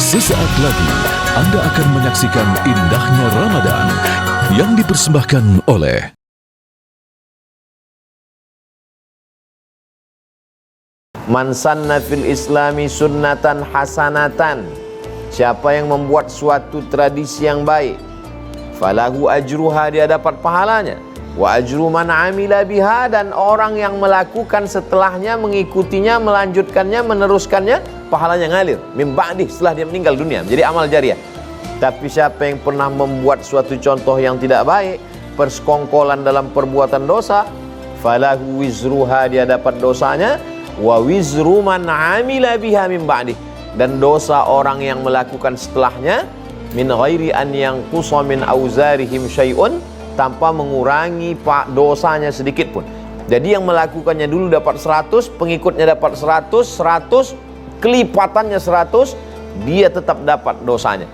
Sesaat lagi Anda akan menyaksikan indahnya Ramadan yang dipersembahkan oleh Man sanna fil islami sunnatan hasanatan. Siapa yang membuat suatu tradisi yang baik, falahu ajruha, dia dapat pahalanya. Wa ajru man amila biha, dan orang yang melakukan setelahnya, mengikutinya, melanjutkannya, meneruskannya, pahalanya ngalir min ba'dih, setelah dia meninggal dunia, menjadi amal jariah. Tapi siapa yang pernah membuat suatu contoh yang tidak baik, persekongkolan dalam perbuatan dosa, falahu wizruha, dia dapat dosanya, wa wizru man amila biha min ba'dih, dan dosa orang yang melakukan setelahnya, min ghairi an yanqusa min auzarihim syai'un, tanpa mengurangi dosanya sedikit pun. Jadi yang melakukannya dulu dapat 100, pengikutnya dapat 100, kelipatannya 100, dia tetap dapat dosanya.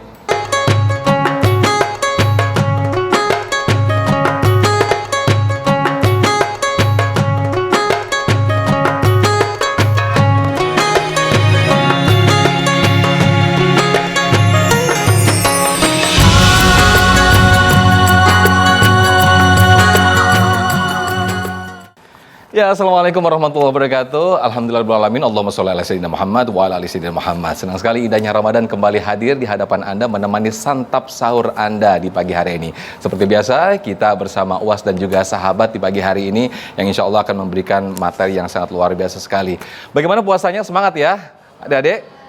Ya, assalamualaikum warahmatullahi wabarakatuh. Alhamdulillahirrahmanirrahim. Allahumma sholli ala sayyidina Muhammad wa ala ali sayyidina Muhammad. Senang sekali indahnya Ramadan kembali hadir di hadapan Anda, menemani santap sahur Anda di pagi hari ini. Seperti biasa, kita bersama UAS dan juga sahabat di pagi hari ini yang insya Allah akan memberikan materi yang sangat luar biasa sekali. Bagaimana puasanya? Semangat ya, adik-adik?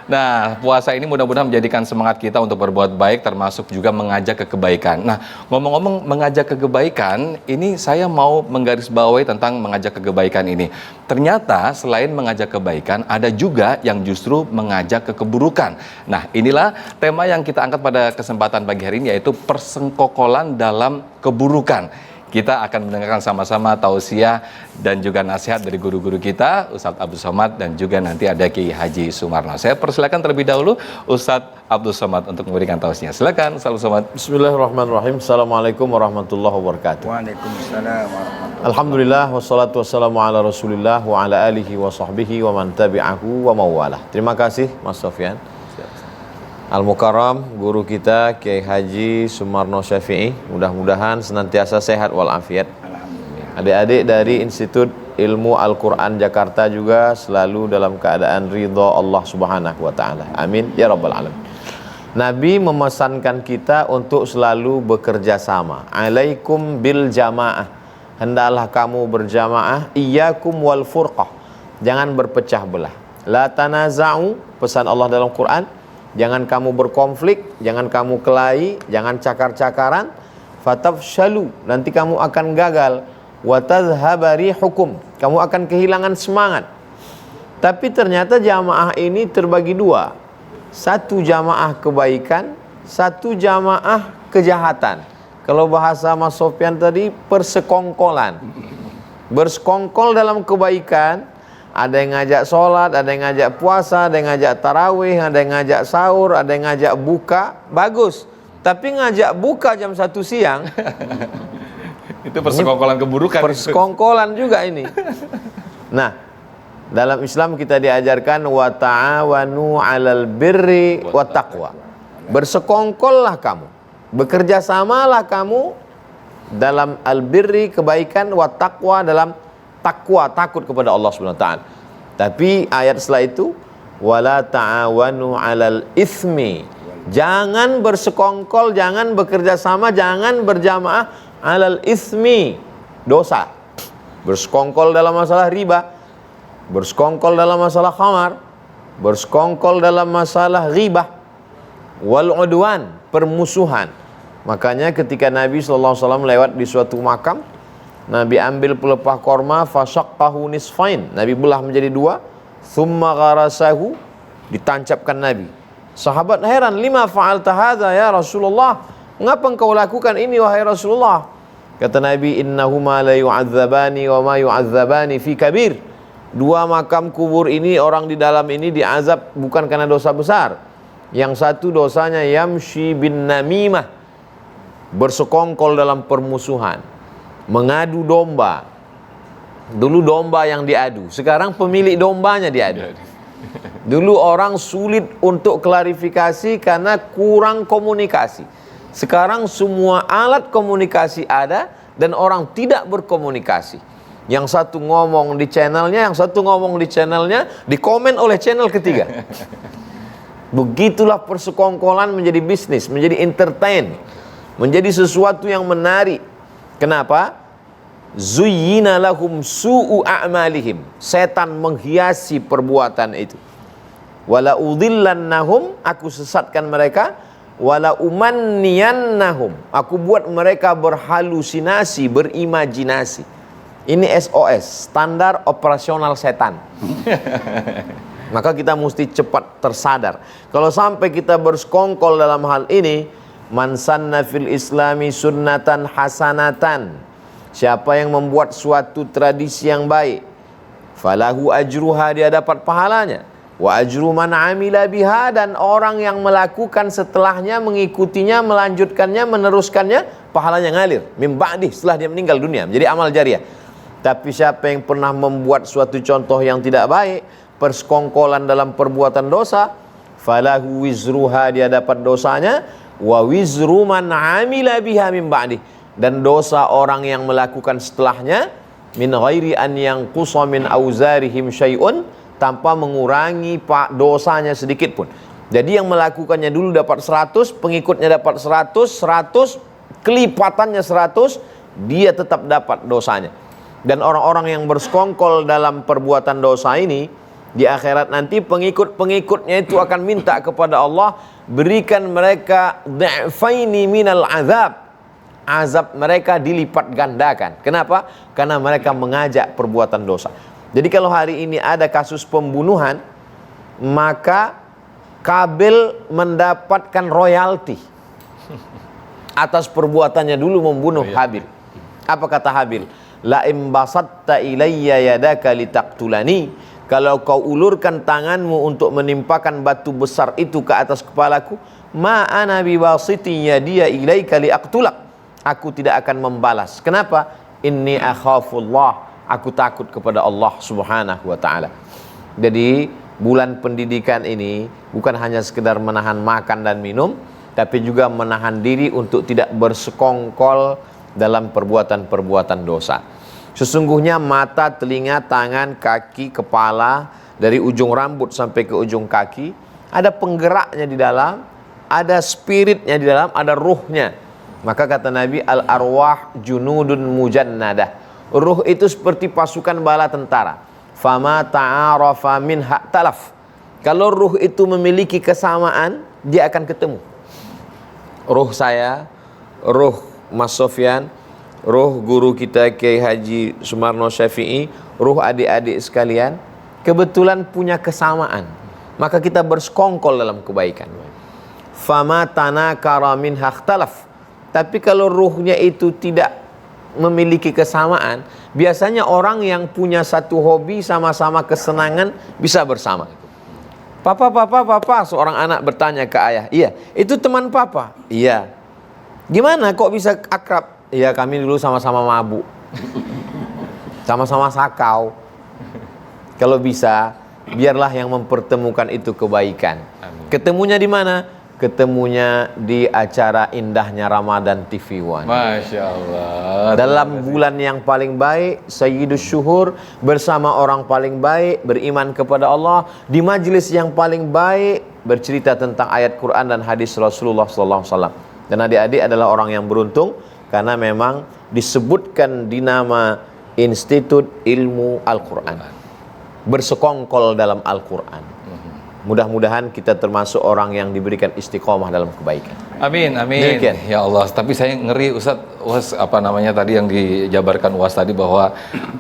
Nah, puasa ini mudah-mudahan menjadikan semangat kita untuk berbuat baik, termasuk juga mengajak ke kebaikan. Nah, ngomong-ngomong mengajak ke kebaikan, ini saya mau menggarisbawahi tentang mengajak ke kebaikan ini. Ternyata selain mengajak kebaikan, ada juga yang justru mengajak ke keburukan. Nah, inilah tema yang kita angkat pada kesempatan pagi hari ini, yaitu persengkokolan dalam keburukan. Kita akan mendengarkan sama-sama tausiah dan juga nasihat dari guru-guru kita, Ustadz Abdul Somad dan juga nanti ada Kiai Haji Sumarno. Saya persilakan terlebih dahulu Ustadz Abdul Somad untuk memberikan tausiah. Silakan, Ustadz Somad. Bismillahirrahmanirrahim. Assalamualaikum warahmatullahi wabarakatuh. Waalaikumsalam warahmatullahi. Alhamdulillah wassalatu wassalamu ala Rasulillah wa ala alihi wa sahbihi wa man tabi'ahu wa mawalah. Terima kasih Mas Sofyan Al-Mukarram, guru kita Kiai Haji Sumarno Syafi'i. Mudah-mudahan senantiasa sehat walafiat. Adik-adik dari Institut Ilmu Al-Quran Jakarta juga selalu dalam keadaan ridha Allah Subhanahu wa ta'ala. Amin ya rabbal alamin. Nabi memesankan kita untuk selalu bekerja sama. Alaikum bil jamaah, hendaklah kamu berjamaah. Iyyakum wal furqah, jangan berpecah belah. La tanaza'u, pesan Allah dalam Quran. Jangan kamu berkonflik, jangan kamu kelahi, jangan cakar-cakaran. Fatafshalu, nanti kamu akan gagal. Wa tadhhaba rihukum, kamu akan kehilangan semangat. Tapi ternyata jamaah ini terbagi dua. Satu jamaah kebaikan, satu jamaah kejahatan. Kalau bahasa Mas Sofyan tadi, persekongkolan. Bersekongkol dalam kebaikan. Ada yang ngajak sholat, ada yang ngajak puasa, ada yang ngajak tarawih, ada yang ngajak sahur, ada yang ngajak buka. Bagus. Tapi ngajak buka jam 1 siang. Itu persekongkolan keburukan. Persekongkolan juga ini. Nah, dalam Islam kita diajarkan wa ta'awanu 'alal birri wa taqwa. Bersekongkollah kamu, bekerja samalah kamu dalam al-birri, kebaikan, wa taqwa, dalam takwa, takut kepada Allah Subhanahu wa taala. Tapi ayat setelah itu, wala ta'awanu 'alal itsmi. Jangan bersekongkol, jangan bekerja sama, jangan berjamaah 'alal itsmi, dosa. Bersekongkol dalam masalah riba, bersekongkol dalam masalah khamar, bersekongkol dalam masalah ghibah, wal udwan, permusuhan. Makanya ketika Nabi sallallahu alaihi wasallam lewat di suatu makam, Nabi ambil pelepah korma, fasyaqqahu nisfain, Nabi belah menjadi 2, thumma gharasahu, ditancapkan Nabi. Sahabat heran, lima fa'alta hadza ya Rasulullah, mengapa engkau lakukan ini wahai Rasulullah? Kata Nabi, innahuma la yu'adzabani wa ma yu'adzabani fi kabir. 2 makam kubur ini, orang di dalam ini diazab bukan karena dosa besar. Yang satu dosanya yamshi bin namimah, bersekongkol dalam permusuhan, mengadu domba. Dulu domba yang diadu, sekarang pemilik dombanya diadu. Dulu orang sulit untuk klarifikasi karena kurang komunikasi. Sekarang semua alat komunikasi ada dan orang tidak berkomunikasi. Yang satu ngomong di channelnya, yang satu ngomong di channelnya, dikomen oleh channel ketiga. Begitulah persekongkolan menjadi bisnis, menjadi entertain, menjadi sesuatu yang menarik. Kenapa? Zuyyina lahum su'u a'malihim. Setan menghiasi perbuatan itu. Wala udhillannahum, aku sesatkan mereka. Wala umanniyannahum, aku buat mereka berhalusinasi, berimajinasi. Ini SOS, standar operasional setan. Maka kita mesti cepat tersadar. Kalau sampai kita bersekongkol dalam hal ini, man sanna fil islami sunnatan hasanatan, siapa yang membuat suatu tradisi yang baik, falahu ajruha, dia dapat pahalanya. Wa ajru man amila biha, dan orang yang melakukan setelahnya, mengikutinya, melanjutkannya, meneruskannya, pahalanya ngalir min ba'di, setelah dia meninggal dunia, menjadi amal jariah. Tapi siapa yang pernah membuat suatu contoh yang tidak baik, persekongkolan dalam perbuatan dosa, falahu wizruha, dia dapat dosanya, wa wizru man amila biha min ba'di, dan dosa orang yang melakukan setelahnya, min ghairi an yanqusa min auzarihim syai'un, tanpa mengurangi dosanya sedikit pun. Jadi yang melakukannya dulu dapat 100, pengikutnya dapat 100, kelipatannya 100, dia tetap dapat dosanya. Dan orang-orang yang bersekongkol dalam perbuatan dosa ini, di akhirat nanti pengikut-pengikutnya itu akan minta kepada Allah, berikan mereka dha'faini minal azab. Azab mereka dilipat gandakan. Kenapa? Karena mereka mengajak perbuatan dosa. Jadi kalau hari ini ada kasus pembunuhan, maka Kabil mendapatkan royalti atas perbuatannya dulu membunuh Habil. Apa kata Habil? La imbasatta ilayya yadaka litaqtulani, kalau kau ulurkan tanganmu untuk menimpakan batu besar itu ke atas kepalaku, ma ana biwasiti yadiya ilayka liaqtulak, aku tidak akan membalas. Kenapa? Inni akhafullah, aku takut kepada Allah Subhanahu wa ta'ala. Jadi bulan pendidikan ini bukan hanya sekedar menahan makan dan minum, tapi juga menahan diri untuk tidak bersekongkol dalam perbuatan-perbuatan dosa. Sesungguhnya mata, telinga, tangan, kaki, kepala, dari ujung rambut sampai ke ujung kaki, ada penggeraknya di dalam, ada spiritnya di dalam, ada ruhnya. Maka kata Nabi, al-arwah junudun mujannadah, ruh itu seperti pasukan bala tentara. Fama ta'arafa minha talaf, kalau ruh itu memiliki kesamaan, dia akan ketemu. Ruh saya, ruh Mas Sofyan, ruh guru kita Kiai Haji Sumarno Syafi'i, ruh adik-adik sekalian, kebetulan punya kesamaan. Maka kita bersekongkol dalam kebaikan. Fama tanakara minha ikhtalaf, tapi kalau ruhnya itu tidak memiliki kesamaan, biasanya orang yang punya satu hobi, sama-sama kesenangan, bisa bersama. Papa, seorang anak bertanya ke ayah, iya, itu teman papa? Iya. Gimana kok bisa akrab? Iya, kami dulu sama-sama mabuk, sama-sama sakau. Kalau bisa, biarlah yang mempertemukan itu kebaikan. Ketemunya di mana? Ketemunya di acara indahnya Ramadan TV One. Masya Allah. Dalam bulan yang paling baik, Sayyidus Syuhur, bersama orang paling baik, beriman kepada Allah, di majlis yang paling baik, bercerita tentang ayat Quran dan hadis Rasulullah SAW. Dan adik-adik adalah orang yang beruntung, karena memang disebutkan di nama Institut Ilmu Al-Quran, bersekongkol dalam Al-Quran. Mudah-mudahan kita termasuk orang yang diberikan istiqomah dalam kebaikan. Amin, amin. Demikian. Ya Allah, tapi saya ngeri Ustaz, apa namanya tadi yang dijabarkan UAS tadi, bahwa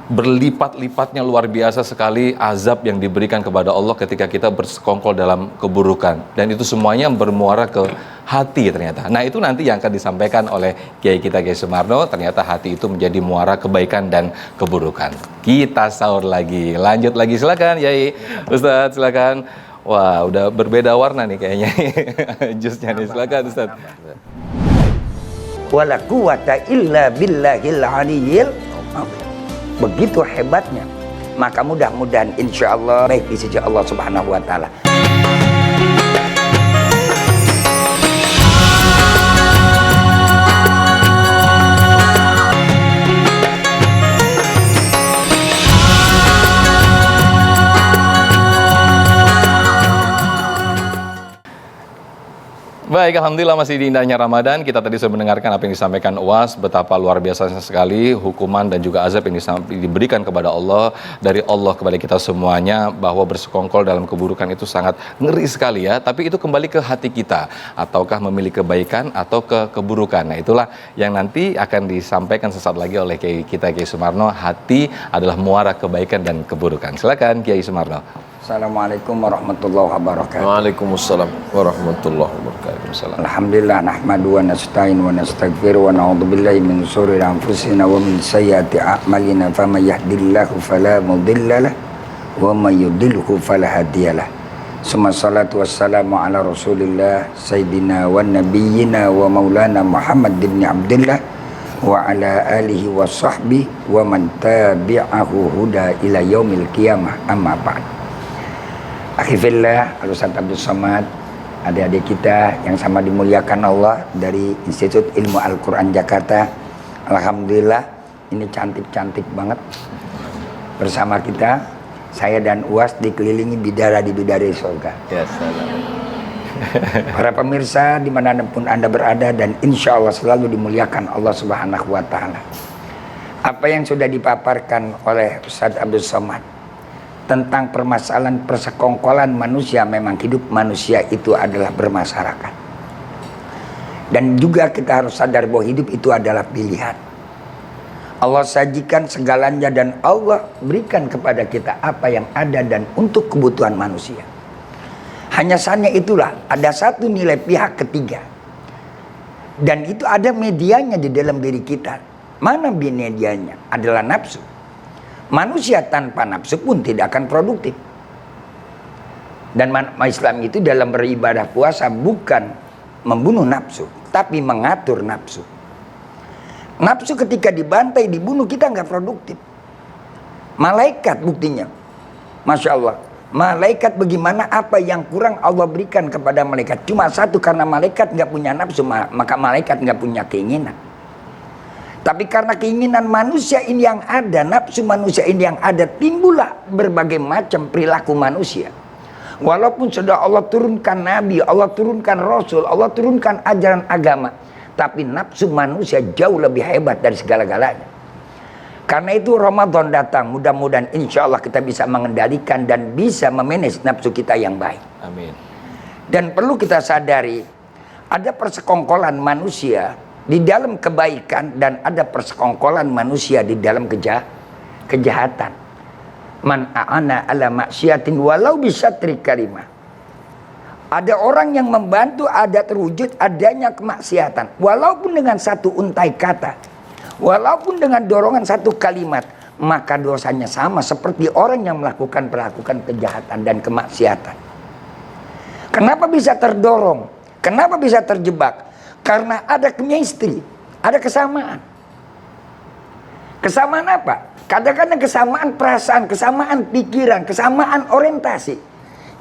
berlipat-lipatnya luar biasa sekali azab yang diberikan kepada Allah ketika kita bersekongkol dalam keburukan. Dan itu semuanya bermuara ke hati ternyata. Nah, itu nanti yang akan disampaikan oleh Kiai kita Kiai Sumarno, ternyata hati itu menjadi muara kebaikan dan keburukan. Kita sahur lagi. Lanjut lagi, silakan Kiai. Ustaz, silakan. Wah, udah berbeda warna nih kayaknya jusnya nih. Silakan Ustaz. Wala quwata illa billahil aliyyil azim. Begitu hebatnya maka mudah-mudahan insya Allah baik di sisi Allah Subhanahu wa Ta'ala. Baik, Alhamdulillah masih di indahnya Ramadan. Kita tadi sudah mendengarkan apa yang disampaikan UAS, betapa luar biasanya sekali hukuman dan juga azab yang diberikan kepada Allah, dari Allah kepada kita semuanya, bahwa bersekongkol dalam keburukan itu sangat ngeri sekali ya. Tapi itu kembali ke hati kita, ataukah memilih kebaikan atau ke keburukan. Nah itulah yang nanti akan disampaikan sesaat lagi oleh Kiai kita, Kiai Sumarno. Hati adalah muara kebaikan dan keburukan. Silakan Kiai Sumarno. Assalamualaikum warahmatullahi wabarakatuh. Waalaikumsalam warahmatullahi wabarakatuh. Alhamdulillah nahmadu wa nasta'in wa nastaghfiru wa na'udzubillahi min shururi anfusina wa min sayyiati a'malina faman yahdihillahu fala mudhillalah wa may yudlilhu fala hadiyalah. Summa salatu wassalamu ala Rasulillah sayyidina wa nabiyyina wa maulana Muhammad ibn Abdullah wa ala alihi wa sahbihi wa man tabi'ahu huda ila yaumil qiyamah, amma ba'd. Akhifillah, Al-Ustaz Abdul Somad, adik-adik kita yang sama dimuliakan Allah dari Institut Ilmu Al-Quran Jakarta. Alhamdulillah ini cantik-cantik banget bersama kita. Saya dan UAS dikelilingi bidadari-bidadari surga. Ya salam. Para pemirsa dimanapun Anda berada, dan insya Allah selalu dimuliakan Allah Subhanahu wa Ta'ala. Apa yang sudah dipaparkan oleh Ustaz Abdul Somad tentang permasalahan persekongkolan manusia, memang hidup manusia itu adalah bermasyarakat. Dan juga kita harus sadar bahwa hidup itu adalah pilihan. Allah sajikan segalanya dan Allah berikan kepada kita apa yang ada dan untuk kebutuhan manusia. Hanya saja itulah ada satu nilai pihak ketiga. Dan itu ada medianya di dalam diri kita. Mana medianya? Adalah nafsu. Manusia tanpa nafsu pun tidak akan produktif. Dan Islam itu dalam beribadah puasa bukan membunuh nafsu, tapi mengatur nafsu. Nafsu ketika dibantai, dibunuh, kita nggak produktif. Malaikat buktinya, Masya Allah. Malaikat bagaimana, apa yang kurang Allah berikan kepada malaikat. Cuma satu, karena malaikat nggak punya nafsu, maka malaikat nggak punya keinginan. Tapi karena keinginan manusia ini yang ada, nafsu manusia ini yang ada, timbullah berbagai macam perilaku manusia. Walaupun sudah Allah turunkan Nabi, Allah turunkan Rasul, Allah turunkan ajaran agama, tapi nafsu manusia jauh lebih hebat dari segala-galanya. Karena itu Ramadan datang, mudah-mudahan insya Allah kita bisa mengendalikan dan bisa memanage nafsu kita yang baik. Amin. Dan perlu kita sadari, ada persekongkolan manusia di dalam kebaikan dan ada persekongkolan manusia di dalam kejahatan. Man a'ana ala maksiatin walau bisatri kalimah. Ada orang yang membantu ada terwujud adanya kemaksiatan, walaupun dengan satu untai kata, walaupun dengan dorongan satu kalimat, maka dosanya sama seperti orang yang melakukan kejahatan dan kemaksiatan. Kenapa bisa terdorong? Kenapa bisa terjebak? Karena ada chemistry, ada kesamaan. Kesamaan apa? Kadang-kadang kesamaan perasaan, kesamaan pikiran, kesamaan orientasi.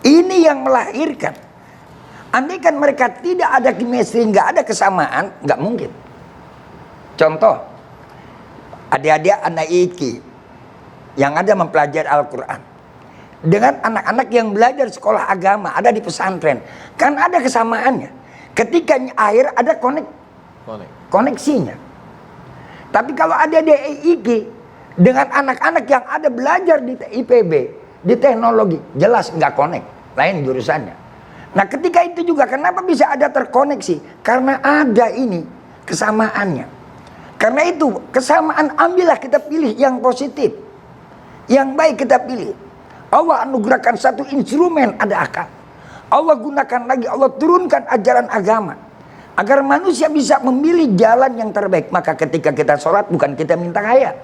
Ini yang melahirkan. Andaikan mereka tidak ada chemistry, nggak ada kesamaan, nggak mungkin. Contoh, adik-adik anak iki yang ada mempelajari Al-Quran dengan anak-anak yang belajar sekolah agama, ada di pesantren, kan ada kesamaannya. Ketika akhir ada koneksinya. Tapi kalau ada di EIG dengan anak-anak yang ada belajar di IPB, di teknologi, jelas nggak connect, lain jurusannya. Nah ketika itu juga kenapa bisa ada terkoneksi? Karena ada ini kesamaannya. Karena itu kesamaan ambillah kita pilih yang positif, yang baik kita pilih. Allah anugerahkan satu instrumen, ada akal. Allah gunakan lagi, Allah turunkan ajaran agama agar manusia bisa memilih jalan yang terbaik. Maka ketika kita sholat bukan kita minta kaya,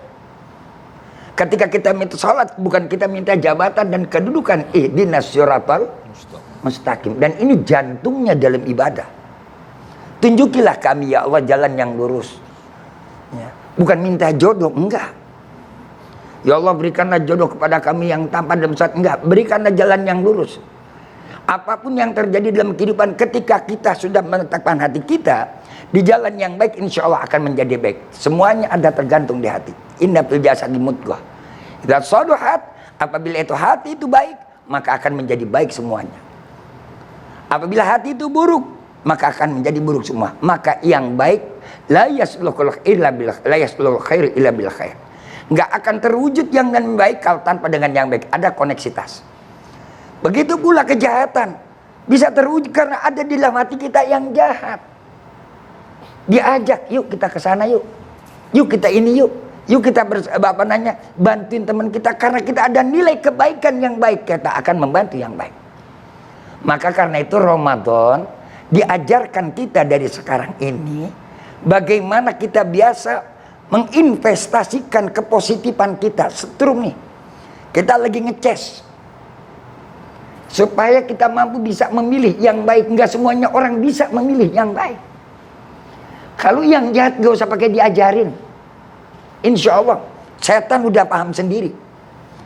ketika kita minta sholat bukan kita minta jabatan dan kedudukan. Ihdinas siratal mustaqim. Dan ini jantungnya dalam ibadah. Tunjukilah kami ya Allah jalan yang lurus ya. Bukan minta jodoh, enggak. Ya Allah, berikanlah jodoh kepada kami yang tampan dan besar. Enggak, berikanlah jalan yang lurus. Apapun yang terjadi dalam kehidupan, ketika kita sudah menetapkan hati kita di jalan yang baik, insya Allah akan menjadi baik. Semuanya ada tergantung di hati. Inna fil jasadi mudghah. Idza saluhat, apabila itu hati itu baik, maka akan menjadi baik semuanya. Apabila hati itu buruk, maka akan menjadi buruk semua. Maka yang baik la yasluhul khair illa bil khair. Nggak akan terwujud yang baik kalau tanpa dengan yang baik. Ada koneksitas. Begitu pula kejahatan bisa terwujud karena ada di dalam hati kita yang jahat. Diajak, yuk kita ke sana yuk. Yuk kita ini yuk. Yuk kita bantuin teman kita karena kita ada nilai kebaikan yang baik, kita akan membantu yang baik. Maka karena itu Ramadan diajarkan kita dari sekarang ini bagaimana kita biasa menginvestasikan kepositifan kita. Setrum nih, kita lagi ngeces supaya kita mampu bisa memilih yang baik. Enggak semuanya orang bisa memilih yang baik. Kalau yang jahat gak usah pakai diajarin, insya Allah setan udah paham sendiri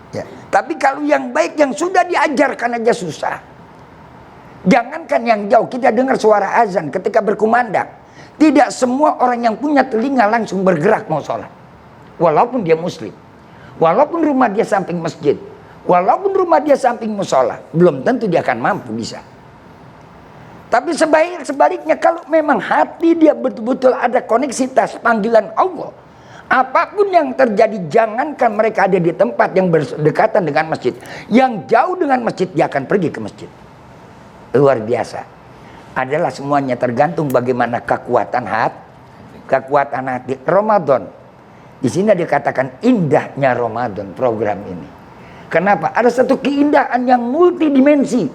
ya. Tapi kalau yang baik yang sudah diajarkan aja susah. Jangankan yang jauh, kita dengar suara azan ketika berkumandang. Tidak semua orang yang punya telinga langsung bergerak mau sholat. Walaupun dia muslim. Walaupun rumah dia samping masjid. Walaupun rumah dia samping musola. Belum tentu dia akan mampu bisa. Tapi sebaliknya kalau memang hati dia betul-betul ada koneksitas panggilan Allah. Apapun yang terjadi, jangankan mereka ada di tempat yang berdekatan dengan masjid. Yang jauh dengan masjid, dia akan pergi ke masjid. Luar biasa. Adalah semuanya tergantung bagaimana kekuatan hati. Ramadan. Di sini dikatakan indahnya Ramadan program ini. Kenapa? Ada satu keindahan yang multidimensi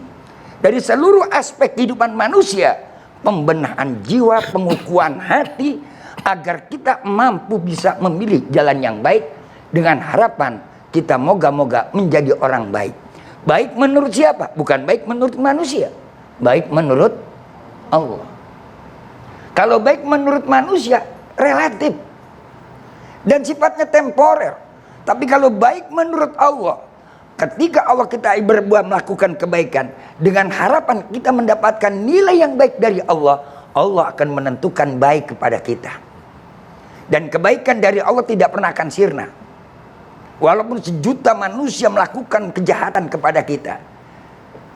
dari seluruh aspek kehidupan manusia, pembenahan jiwa, pengukuhan hati agar kita mampu bisa memilih jalan yang baik dengan harapan kita moga-moga menjadi orang baik. Baik menurut siapa? Bukan baik menurut manusia. Baik menurut Allah. Kalau baik menurut manusia relatif dan sifatnya temporer. Tapi kalau baik menurut Allah, ketika Allah kita berbuat melakukan kebaikan dengan harapan kita mendapatkan nilai yang baik dari Allah, Allah akan menentukan baik kepada kita. Dan kebaikan dari Allah tidak pernah akan sirna. Walaupun sejuta manusia melakukan kejahatan kepada kita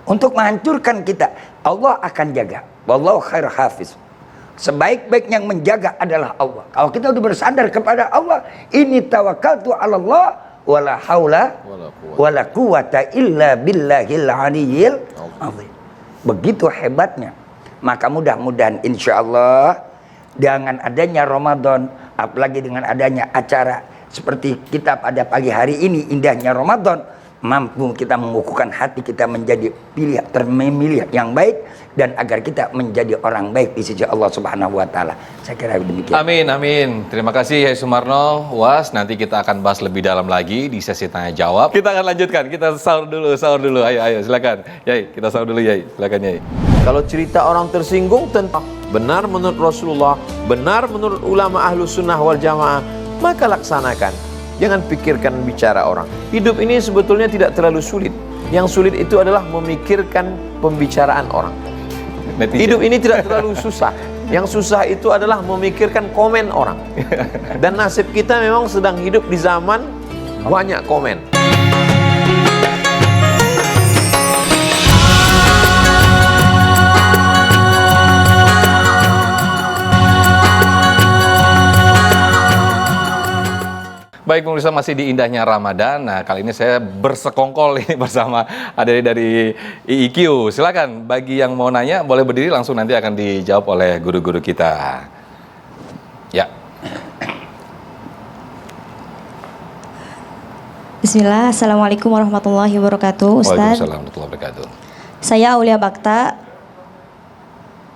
untuk menghancurkan kita, Allah akan jaga. Wallahu khair hafiz. Sebaik-baik yang menjaga adalah Allah. Kalau kita udah bersandar kepada Allah, ini tawakkaltu 'ala Allah wala haula wala quwata illa billahil aliyyil azim. Begitu hebatnya. Maka mudah-mudahan insyaallah dengan adanya Ramadan, apalagi dengan adanya acara seperti kita pada pagi hari ini, indahnya Ramadan, mampu kita mengukuhkan hati kita menjadi memilih yang baik dan agar kita menjadi orang baik di sisi Allah Subhanahu wa taala. Saya kira demikian. Amin, amin. Terima kasih Yai Sumarno. Was, nanti kita akan bahas lebih dalam lagi di sesi tanya jawab. Kita akan lanjutkan. Kita sahur dulu. Ayo, silakan. Yai, kita sahur dulu Yai. Silakan Yai. Kalau cerita orang tersinggung tentang benar menurut Rasulullah, benar menurut ulama ahlu sunnah wal jamaah, maka laksanakan. Jangan pikirkan bicara orang. Hidup ini sebetulnya tidak terlalu sulit. Yang sulit itu adalah memikirkan pembicaraan orang. Hidup ini tidak terlalu susah. Yang susah itu adalah memikirkan komen orang. Dan nasib kita memang sedang hidup di zaman banyak komen. Baik pemirsa, masih di indahnya Ramadan. Nah, kali ini saya bersekongkol ini bersama adik dari IIQ. Silakan bagi yang mau nanya boleh berdiri, langsung nanti akan dijawab oleh guru-guru kita. Ya. Bismillah, Assalamualaikum warahmatullahi wabarakatuh. Ustaz, Waalaikumsalam warahmatullahi wabarakatuh. saya Aulia Bakta.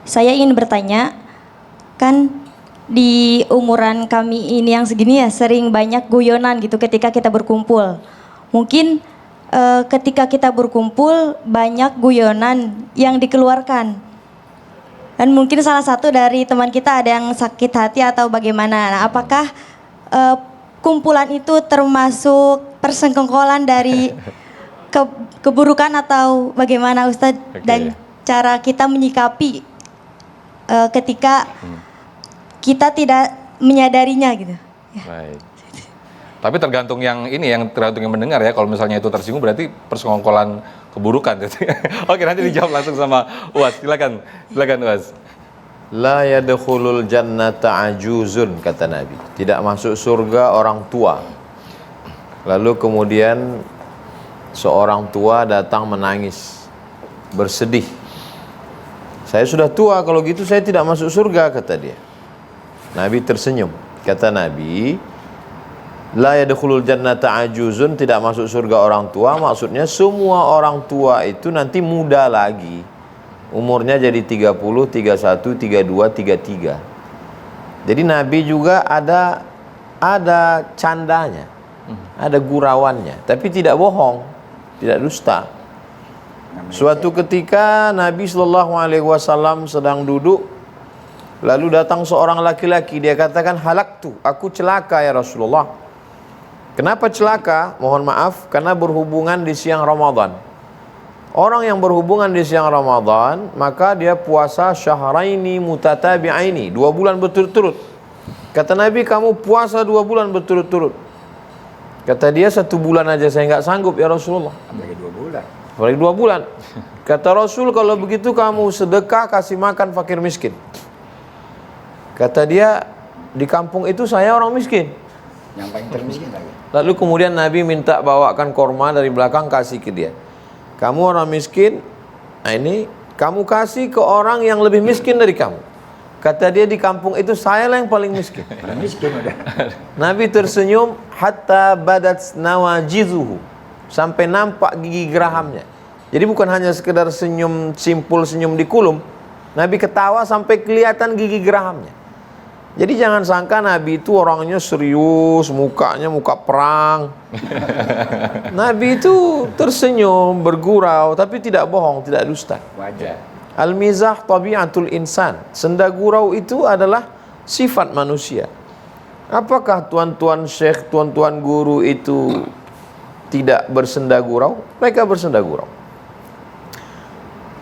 Saya ingin bertanya, kan di umuran kami ini yang segini ya sering banyak guyonan gitu ketika kita berkumpul. Mungkin ketika kita berkumpul banyak guyonan yang dikeluarkan. Dan mungkin salah satu dari teman kita ada yang sakit hati atau bagaimana. Nah, apakah kumpulan itu termasuk persengkongkolan dari keburukan atau bagaimana Ustadz? Oke. Dan cara kita menyikapi ketika kita tidak menyadarinya gitu. Baik. Tapi tergantung yang tergantung yang mendengar ya. Kalau misalnya itu tersinggung berarti persekongkolan keburukan. Oke, nanti dijawab langsung sama Uwas. Silakan Uwas. La yadkhulul jannata ajuzun, kata Nabi. Tidak masuk surga orang tua. Lalu kemudian seorang tua datang menangis, bersedih. Saya sudah tua, kalau gitu saya tidak masuk surga, kata dia. Nabi tersenyum. Kata Nabi, la yadkhulul jannata ajuzun, tidak masuk surga orang tua. Maksudnya semua orang tua itu nanti muda lagi. Umurnya jadi 30, 31, 32, 33. Jadi Nabi juga ada candanya, ada gurauannya, tapi tidak bohong, tidak dusta. Suatu ketika Nabi SAW sedang duduk, lalu datang seorang laki-laki, dia katakan, halaktu, aku celaka ya Rasulullah. Kenapa celaka? Mohon maaf, karena berhubungan di siang Ramadan. Orang yang berhubungan di siang Ramadan, maka dia puasa syahraini mutatabi'aini, 2 bulan berturut-turut. Kata Nabi, kamu puasa 2 bulan berturut-turut. Kata dia, 1 bulan aja saya nggak sanggup ya Rasulullah. Apalagi 2 bulan. Apalagi 2 bulan. Kata Rasul, kalau begitu kamu sedekah kasih makan fakir miskin. Kata dia, di kampung itu saya orang miskin. Yang paling termiskin lagi. Lalu kemudian Nabi minta bawakan korma dari belakang, kasih ke dia. Kamu orang miskin, nah ini kamu kasih ke orang yang lebih miskin dari kamu. Kata dia, di kampung itu saya lah yang paling miskin. Paling miskin udah. Nabi tersenyum hatta badat nawajizuhu, sampai nampak gigi gerahamnya. Jadi bukan hanya sekedar senyum simpul, senyum di kulum. Nabi ketawa sampai kelihatan gigi gerahamnya. Jadi jangan sangka Nabi itu orangnya serius, mukanya muka perang. Nabi itu tersenyum, bergurau, tapi tidak bohong, tidak dusta. Wajar. Al-mizah tabi'atul insan. Senda gurau itu adalah sifat manusia. Apakah tuan-tuan syekh, tuan-tuan guru itu tidak bersenda gurau? Mereka bersenda gurau.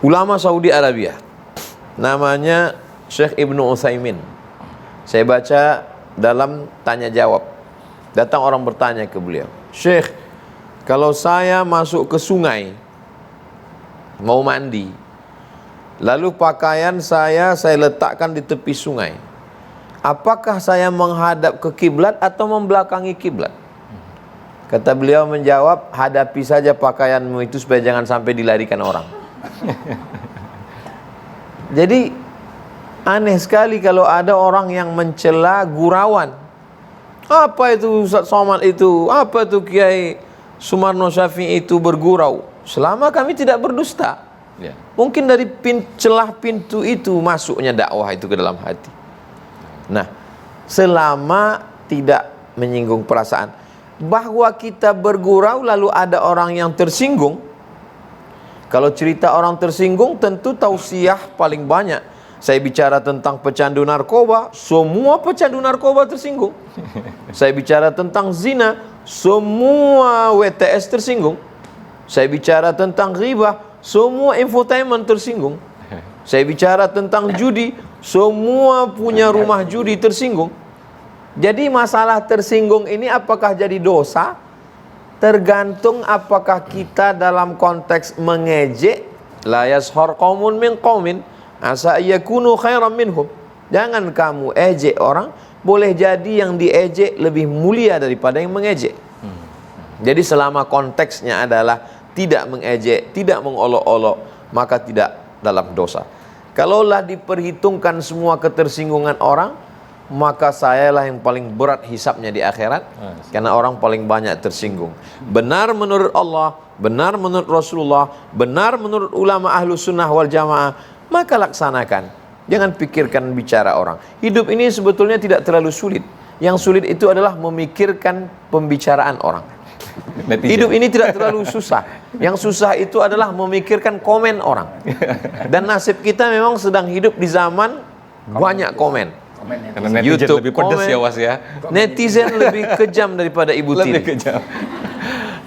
Ulama Saudi Arabia, namanya Syekh Ibnu Utsaimin. Saya baca dalam tanya jawab. Datang orang bertanya ke beliau, Syekh, kalau saya masuk ke sungai, mau mandi, lalu pakaian saya letakkan di tepi sungai, apakah saya menghadap ke kiblat atau membelakangi kiblat? Kata beliau menjawab, hadapi saja pakaianmu itu supaya jangan sampai dilarikan orang. Jadi aneh sekali kalau ada orang yang mencela gurauan. Apa itu Ustaz Somad itu? Apa itu Kiai Sumarno Syafi'i itu bergurau? Selama kami tidak berdusta. Ya. Mungkin dari celah pintu itu masuknya dakwah itu ke dalam hati. Nah, selama tidak menyinggung perasaan. Bahwa kita bergurau lalu ada orang yang tersinggung. Kalau cerita orang tersinggung tentu tausiah paling banyak. Saya bicara tentang pecandu narkoba, semua pecandu narkoba tersinggung. Saya bicara tentang zina, semua WTS tersinggung. Saya bicara tentang ghibah, semua infotainment tersinggung. Saya bicara tentang judi, semua punya rumah judi tersinggung. Jadi masalah tersinggung ini apakah jadi dosa? Tergantung apakah kita dalam konteks mengejek. La yashar qaumun min qaumin asa yakunu khairan minhum. Jangan kamu ejek orang, boleh jadi yang diejek lebih mulia daripada yang mengejek. Jadi selama konteksnya adalah tidak mengejek, tidak mengolok-olok, maka tidak dalam dosa. Kalaulah diperhitungkan semua ketersinggungan orang, maka sayalah yang paling berat hisapnya di akhirat, karena orang paling banyak tersinggung. Benar menurut Allah, benar menurut Rasulullah, benar menurut ulama ahlu sunnah wal jamaah, maka laksanakan. Jangan pikirkan bicara orang. Hidup ini sebetulnya tidak terlalu sulit. Yang sulit itu adalah memikirkan pembicaraan orang. Netizen. Hidup ini tidak terlalu susah. Yang susah itu adalah memikirkan komen orang. Dan nasib kita memang sedang hidup di zaman banyak komen. Karena netizen YouTube lebih pedas komen. ya Was ya. Netizen lebih kejam daripada ibu Lebih tiri. kejam.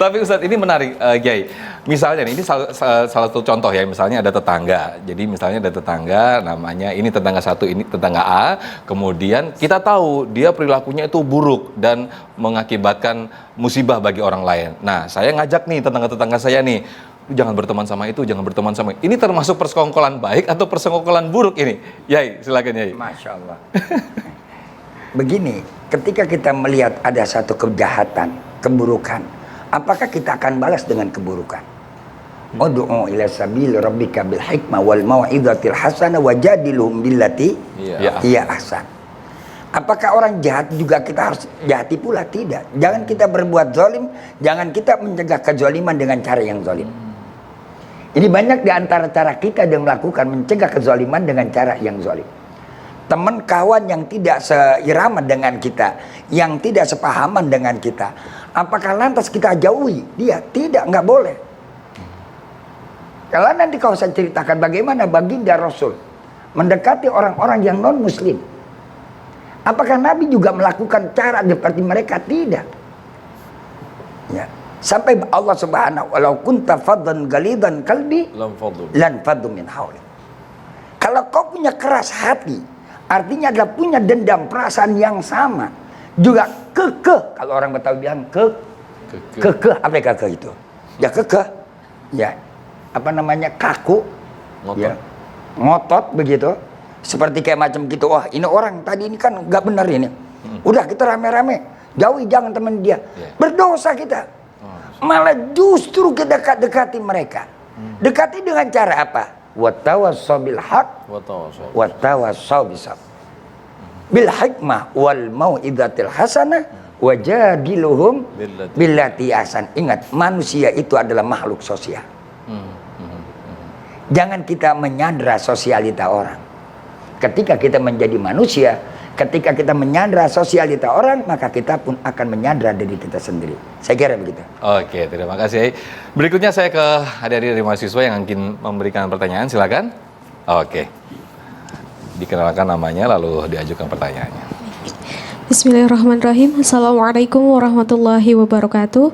Tapi Ustadz ini menarik, Kiai. Misalnya nih, ini salah satu contoh ya. Misalnya ada tetangga. Jadi misalnya ada tetangga, namanya ini tetangga satu, ini tetangga A. Kemudian kita tahu dia perilakunya itu buruk dan mengakibatkan musibah bagi orang lain. Nah, saya ngajak nih tetangga-tetangga saya nih, jangan berteman sama itu, jangan berteman sama ini. Ini termasuk persekongkolan baik atau persekongkolan buruk ini? Yai, silakan Yai. Masya Allah. Begini, ketika kita melihat ada satu kejahatan, keburukan, apakah kita akan balas dengan keburukan? Ud'u ila sabil rabbika bil hikmah wal mau'izatil hasanah wajadilhum billati hiya ahsan. Apakah orang jahat juga kita harus jahati pula? Tidak. Jangan kita berbuat zalim, jangan kita mencegah kezaliman dengan cara yang zalim. Ini banyak di antara cara kita yang melakukan mencegah kezaliman dengan cara yang zalim. Teman kawan yang tidak seirama dengan kita, yang tidak sepahaman dengan kita, apakah lantas kita jauhi dia? Tidak, nggak boleh. Kalau nanti kau saya ceritakan bagaimana baginda Rasul mendekati orang-orang yang non muslim. Apakah Nabi juga melakukan cara seperti mereka? Tidak. Ya. Sampai Allah Subhanahu walau kunta faddan galidan qalbi lan faddu min hawlik. Kalau kau punya keras hati, artinya adalah punya dendam perasaan yang sama, juga kekeh. Kalau orang Betawi bilang kekeh, apa kekeh itu? Ya kekeh. Ya, apa namanya? Kaku. Ngotot. Ya. Ngotot begitu. Seperti kayak macam gitu. Wah, ini orang tadi ini kan nggak benar ini. Udah kita rame-rame, jauhi, jangan teman dia. Berdosa kita. Malah justru kita dekati mereka. Dekati dengan cara apa? Watawassaw bil haq watawassaw bis sabr. Bil hikmah wal mau'izatil hasanah wajadiluhum billati ahsan. Ingat, manusia itu adalah makhluk sosial. Jangan kita menyandra sosialita orang. Ketika kita menjadi manusia, ketika kita menyandra sosialita orang, maka kita pun akan menyandra diri kita sendiri. Saya kira begitu. Oke, terima kasih. Berikutnya saya ke adik-adik dari mahasiswa yang ingin memberikan pertanyaan, silakan. Oke. Dikenalkan namanya lalu diajukan pertanyaannya. Bismillahirrahmanirrahim. Assalamualaikum warahmatullahi wabarakatuh.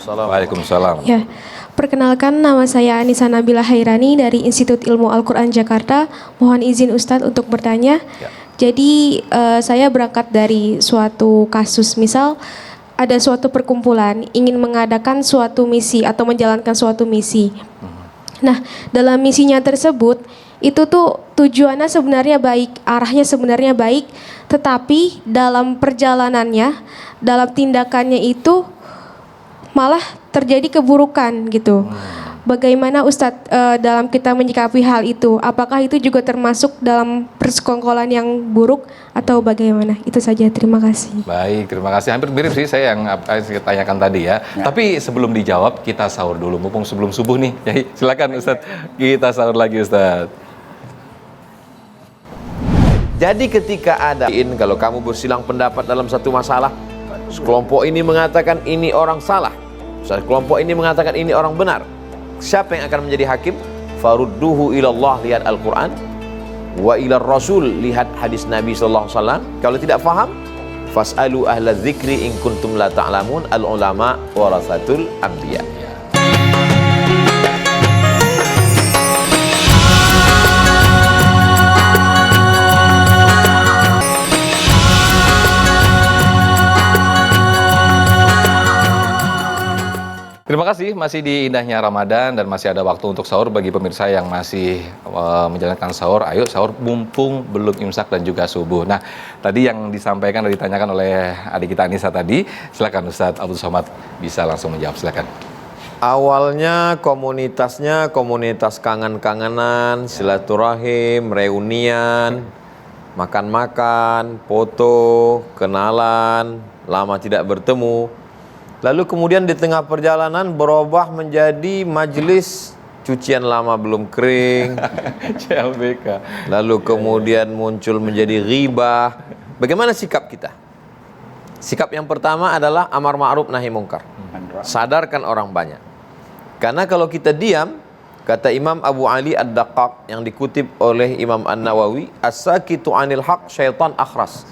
Waalaikumsalam. Ya, perkenalkan nama saya Anissa Nabila Hairani dari Institut Ilmu Al-Quran Jakarta. Mohon izin Ustadz untuk bertanya. Ya. Jadi saya berangkat dari suatu kasus, misal ada suatu perkumpulan ingin mengadakan suatu misi atau menjalankan suatu misi. Nah, dalam misinya tersebut itu tuh tujuannya sebenarnya baik, arahnya sebenarnya baik, tetapi dalam perjalanannya, dalam tindakannya itu malah terjadi keburukan gitu. Bagaimana Ustadz dalam kita menyikapi hal itu? Apakah itu juga termasuk dalam persekongkolan yang buruk atau bagaimana? Itu saja, terima kasih. Baik, terima kasih. Hampir mirip sih saya yang saya tanyakan tadi ya. Tapi sebelum dijawab, kita sahur dulu. Mumpung sebelum subuh nih. Ya, silakan Ustadz. Kita sahur lagi Ustadz. Jadi ketika ada kalau kamu bersilang pendapat dalam satu masalah, sekelompok ini mengatakan ini orang salah, sekelompok ini mengatakan ini orang benar. Siapa yang akan menjadi hakim? Farudduhu ilallah, lihat Al-Quran, wa ilar Rasul, lihat hadis Nabi SAW. Kalau tidak faham, fas'alu ahla dzikri in kuntum la ta'lamun, al-ulama warasatul anbiya. Terima kasih, masih di indahnya Ramadan dan masih ada waktu untuk sahur bagi pemirsa yang masih menjalankan sahur. Ayo sahur mumpung belum imsak dan juga subuh. Nah, tadi yang disampaikan dan ditanyakan oleh adik kita Anissa tadi, silakan Ustadz Abdul Somad bisa langsung menjawab, silakan. Awalnya komunitasnya komunitas kangen-kangenan, silaturahim, reunian, makan-makan, foto, kenalan, lama tidak bertemu. Lalu kemudian di tengah perjalanan berubah menjadi majelis cucian lama belum kering. CLBK. Lalu kemudian muncul menjadi ghibah. Bagaimana sikap kita? Sikap yang pertama adalah amar ma'ruf nahi mungkar. Sadarkan orang banyak. Karena kalau kita diam, kata Imam Abu Ali Ad-Daqqaq yang dikutip oleh Imam An-Nawawi, as-sakitu 'anil haq syaitan akhras.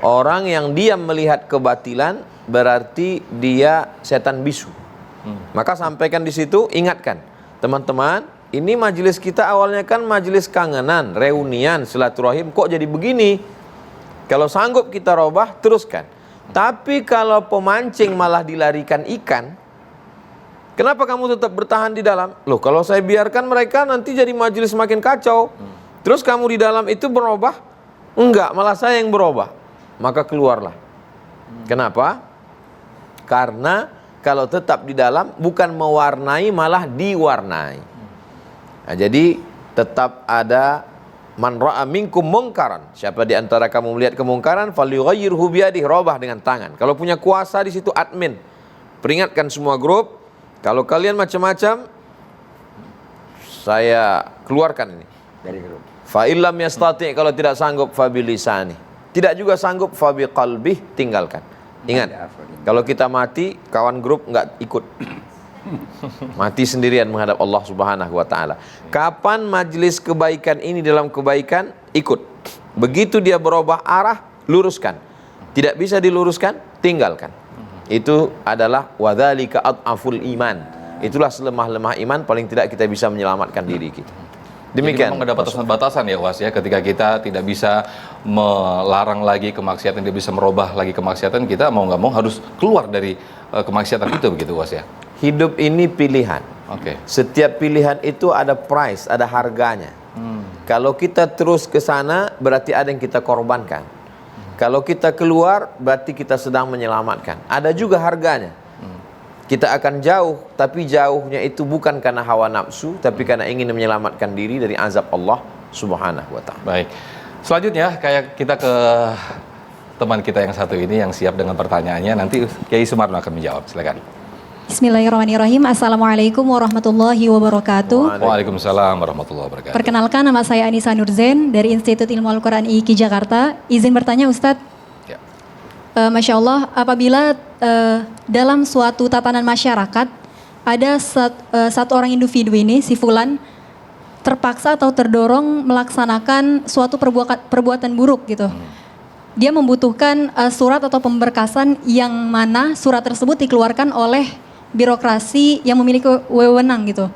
Orang yang diam melihat kebatilan berarti dia setan bisu. Maka sampaikan di situ, ingatkan, teman-teman, ini majelis kita awalnya kan majelis kangenan, reunian, silaturahim, kok jadi begini? Kalau sanggup kita robah, teruskan. Tapi kalau pemancing malah dilarikan ikan, kenapa kamu tetap bertahan di dalam? Loh, kalau saya biarkan mereka nanti jadi majelis makin kacau. Terus kamu di dalam itu berubah? Enggak, malah saya yang berubah. Maka keluarlah. Kenapa? Karena kalau tetap di dalam bukan mewarnai, malah diwarnai. Nah, jadi tetap ada man ra'a minkum mungkaran. Siapa di antara kamu melihat kemungkaran, falyughayyirhu biyadihi, robah dengan tangan. Kalau punya kuasa di situ admin, peringatkan semua grup, kalau kalian macam-macam, saya keluarkan ini Dari grup. fa illam yastati', kalau tidak sanggup fa bilisani, tidak juga sanggup fa biqalbih, tinggalkan. Ingat, kalau kita mati, kawan grup nggak ikut. Mati sendirian menghadap Allah Subhanahu wa taala. Kapan majelis kebaikan ini dalam kebaikan, ikut. Begitu dia berubah arah, luruskan. Tidak bisa diluruskan, tinggalkan. Itu adalah wadzalika adhaful iman. Itulah selemah-lemah iman, paling tidak kita bisa menyelamatkan diri kita. Demikian. Jadi memang ada batasan-batasan ya Was ya, ketika kita tidak bisa melarang lagi kemaksiatan, tidak bisa merubah lagi kemaksiatan, kita mau nggak mau harus keluar dari kemaksiatan itu, begitu Was ya. Hidup ini pilihan. Oke. Setiap pilihan itu ada price, ada harganya. Kalau kita terus ke sana, berarti ada yang kita korbankan. Kalau kita keluar, berarti kita sedang menyelamatkan. Ada juga harganya. Kita akan jauh, tapi jauhnya itu bukan karena hawa nafsu, tapi karena ingin menyelamatkan diri dari azab Allah Subhanahu wa ta'ala. Baik. Selanjutnya kayak kita ke teman kita yang satu ini yang siap dengan pertanyaannya, nanti Kiai Sumarno akan menjawab. Silakan. Bismillahirrahmanirrahim. Assalamualaikum warahmatullahi wabarakatuh. Waalaikumsalam warahmatullahi wabarakatuh. Perkenalkan, nama saya Anissa Nurzen dari Institut Ilmu Al-Quran IIKI Jakarta. Izin bertanya Ustadz. Ya. Masya Allah, apabila dalam suatu tatanan masyarakat ada satu orang individu ini, si Fulan, terpaksa atau terdorong melaksanakan suatu perbuatan buruk gitu. Dia membutuhkan surat atau pemberkasan yang mana surat tersebut dikeluarkan oleh birokrasi yang memiliki wewenang gitu.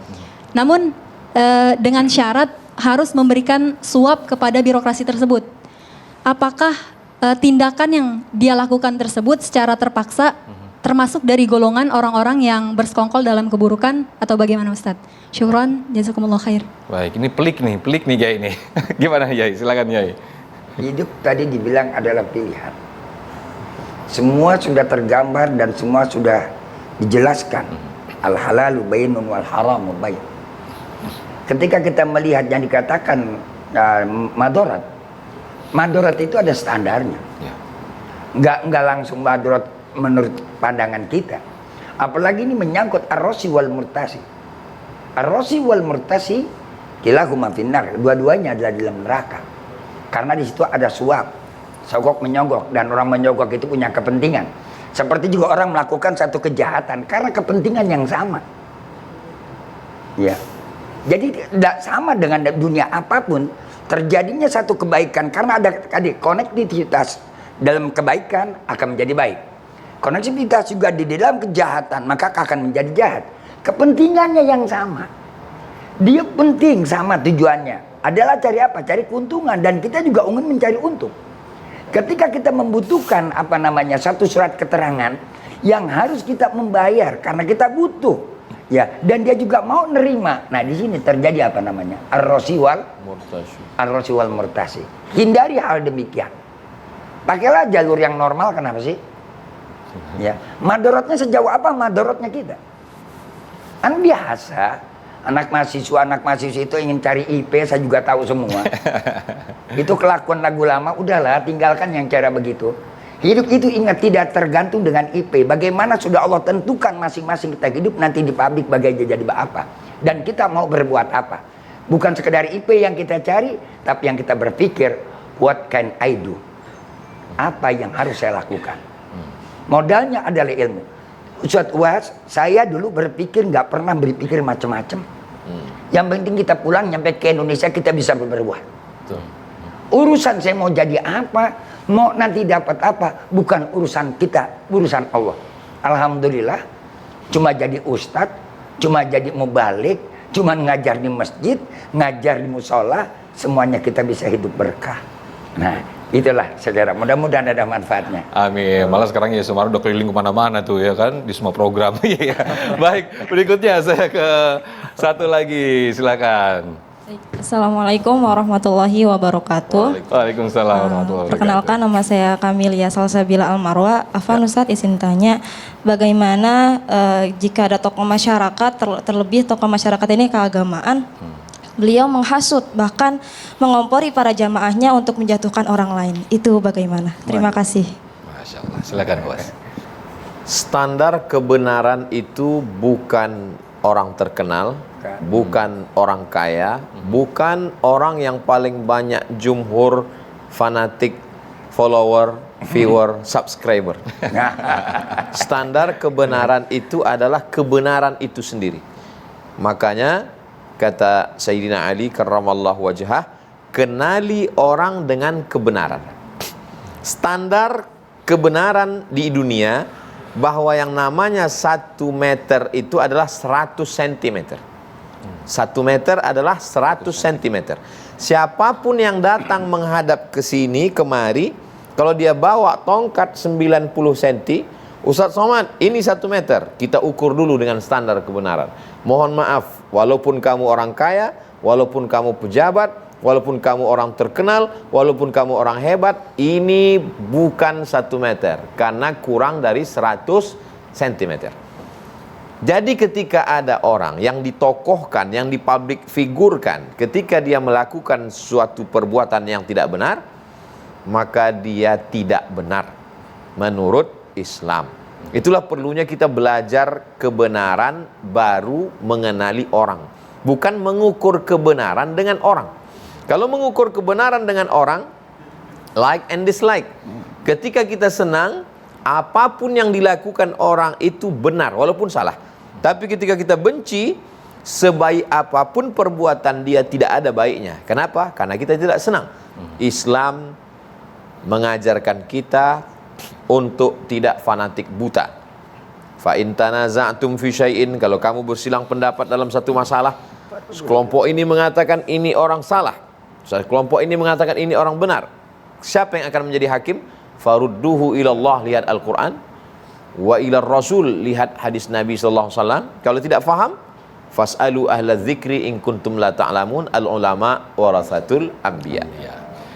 Namun dengan syarat harus memberikan suap kepada birokrasi tersebut. Apakah tindakan yang dia lakukan tersebut secara terpaksa termasuk dari golongan orang-orang yang bersekongkol dalam keburukan atau bagaimana Ustadz? Syukron, jazakumullah khair. Baik, ini pelik nih Kiai ini. Gimana Kiai? Silakan Kiai. Hidup tadi dibilang adalah pilihan. Semua sudah tergambar dan semua sudah dijelaskan. Al-halalu bainun wal haramu bain. Ketika kita melihat yang dikatakan madorat, madorat itu ada standarnya. Ya. Nggak langsung madorat menurut pandangan kita. Apalagi ini menyangkut ar-rosi wal murtasi. Ar-rosi wal murtasi kilahuma finnar. Dua-duanya adalah di dalam neraka. Karena di situ ada suap, sogok menyogok, dan orang menyogok itu punya kepentingan. Seperti juga orang melakukan satu kejahatan karena kepentingan yang sama. Ya. Jadi tidak sama dengan dunia apapun, terjadinya satu kebaikan karena ada tadi konektivitas dalam kebaikan akan menjadi baik. Konektivitas juga di dalam kejahatan maka akan menjadi jahat. Kepentingannya yang sama. Dia penting sama tujuannya. Adalah cari apa? Cari keuntungan, dan kita juga ingin mencari untung. Ketika kita membutuhkan satu surat keterangan yang harus kita membayar karena kita butuh, ya, dan dia juga mau nerima. Nah, di sini terjadi ar-rosi wal murtasi. Hindari hal demikian. Pakailah jalur yang normal. Kenapa sih? Ya, madorotnya sejauh apa madorotnya kita? Kan biasa. Anak mahasiswa itu ingin cari IP, saya juga tahu semua. Itu kelakuan lagu lama, udahlah tinggalkan yang cara begitu. Hidup itu ingat tidak tergantung dengan IP. Bagaimana sudah Allah tentukan masing-masing kita hidup nanti di pabrik bagaimana jadi apa. Dan kita mau berbuat apa. Bukan sekedar IP yang kita cari, tapi yang kita berpikir, what can I do? Apa yang harus saya lakukan? Modalnya adalah ilmu. Ustadz Uwas, saya dulu berpikir nggak pernah berpikir macam-macam. Yang penting kita pulang nyampe ke Indonesia kita bisa berbuat. Urusan saya mau jadi apa, mau nanti dapat apa, bukan urusan kita, urusan Allah. Alhamdulillah, cuma jadi ustadz, cuma jadi mubalik, cuma ngajar di masjid, ngajar di musola, semuanya kita bisa hidup berkah. Nah, itulah saudara, mudah-mudahan ada manfaatnya. Amin. Malah sekarang ya Sumarno udah keliling kemana-mana tuh ya kan, di semua program. Iya. Baik, berikutnya saya ke satu lagi, silakan. Assalamualaikum warahmatullahi wabarakatuh. Waalaikumsalam warahmatullahi wabarakatuh. Perkenalkan, nama saya Kamilia Salsabila Almarwa. Afan Ustadz, izin tanya, bagaimana jika ada tokoh masyarakat, terlebih tokoh masyarakat ini keagamaan, beliau menghasut bahkan mengompori para jamaahnya untuk menjatuhkan orang lain, itu bagaimana? Terima kasih. Masya Allah, silakan Bos. Standar kebenaran itu bukan orang terkenal, bukan orang kaya, bukan orang yang paling banyak jumhur, fanatik, follower, viewer, subscriber. Standar kebenaran itu adalah kebenaran itu sendiri. Makanya kata Sayyidina Ali karramallahu wajhah, kenali orang dengan kebenaran. Standar kebenaran di dunia bahwa yang namanya 1 meter itu adalah 100 cm. 1 meter adalah 100 cm. Siapapun yang datang menghadap ke sini, kemari, kalau dia bawa tongkat 90 cm, Ustadz Somad, ini 1 meter. Kita ukur dulu dengan standar kebenaran. Mohon maaf, walaupun kamu orang kaya, walaupun kamu pejabat, walaupun kamu orang terkenal, walaupun kamu orang hebat, ini bukan 1 meter. Karena kurang dari 100 cm. Jadi ketika ada orang yang ditokohkan, yang dipublic figurkan, ketika dia melakukan suatu perbuatan yang tidak benar, maka dia tidak benar menurut Islam. Itulah perlunya kita belajar kebenaran baru mengenali orang, bukan mengukur kebenaran dengan orang. Kalau mengukur kebenaran dengan orang, like and dislike. Ketika kita senang, apapun yang dilakukan orang itu benar walaupun salah. Tapi ketika kita benci, sebaik apapun perbuatan dia tidak ada baiknya. Kenapa? Karena kita tidak senang. Islam mengajarkan kita untuk tidak fanatik buta. Fa in tanaza'tum fi syai'in, kalau kamu bersilang pendapat dalam satu masalah, kelompok ini mengatakan ini orang salah, kelompok ini mengatakan ini orang benar, siapa yang akan menjadi hakim? Farudduhu ilallah, lihat Al-Quran, wa ilar Rasul, lihat hadis Nabi SAW. Kalau tidak faham, fas'alu ahla dzikri in kuntum la ta'lamun, al-ulama warasatul anbiya.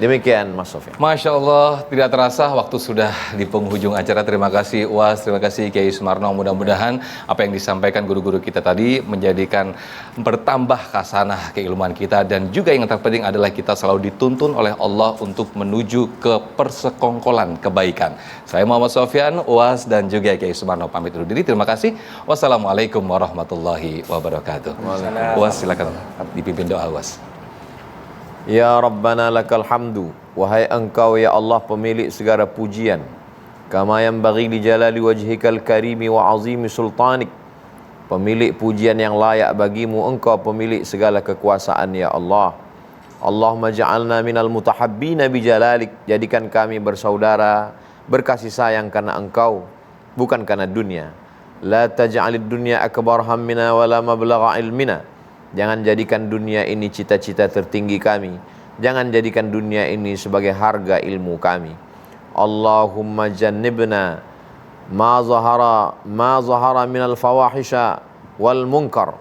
Demikian Mas Sofyan. Masya Allah, tidak terasa waktu sudah di penghujung acara. Terima kasih UAS, terima kasih Kiai Sumarno. Mudah-mudahan apa yang disampaikan guru-guru kita tadi menjadikan bertambah khasanah keilmuan kita, dan juga yang terpenting adalah kita selalu dituntun oleh Allah untuk menuju ke persekongkolan kebaikan. Saya Muhammad Sofyan, UAS, dan juga Kiai Sumarno pamit undur diri. Terima kasih. Wassalamualaikum warahmatullahi wabarakatuh. UAS silakan dipimpin doa UAS. Ya Rabbana lakal hamdu, wahai engkau ya Allah pemilik segala pujian, kama yang bagi li jalali wajhikal karimi wa azimi sultanik, pemilik pujian yang layak bagimu, engkau pemilik segala kekuasaan ya Allah. Allahumma ja'alna minal mutahabbina bijalalik, jadikan kami bersaudara, berkasih sayang karena engkau, bukan karena dunia. La taj'alid dunya akbar hammina wala mablagha ilmina, jangan jadikan dunia ini cita-cita tertinggi kami. Jangan jadikan dunia ini sebagai harga ilmu kami. Allahumma jannibna ma zahara minal fawahisha wal munkar.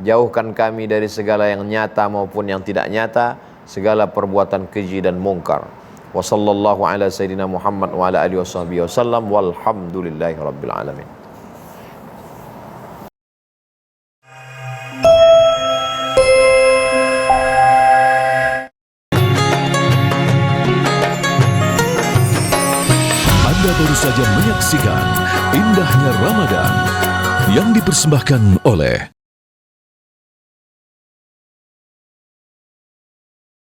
Jauhkan kami dari segala yang nyata maupun yang tidak nyata, segala perbuatan keji dan munkar. Wa sallallahu ala sayyidina Muhammad wa ala alihi wasallam walhamdulillahi rabbil alamin. Baru saja menyaksikan indahnya Ramadan yang dipersembahkan oleh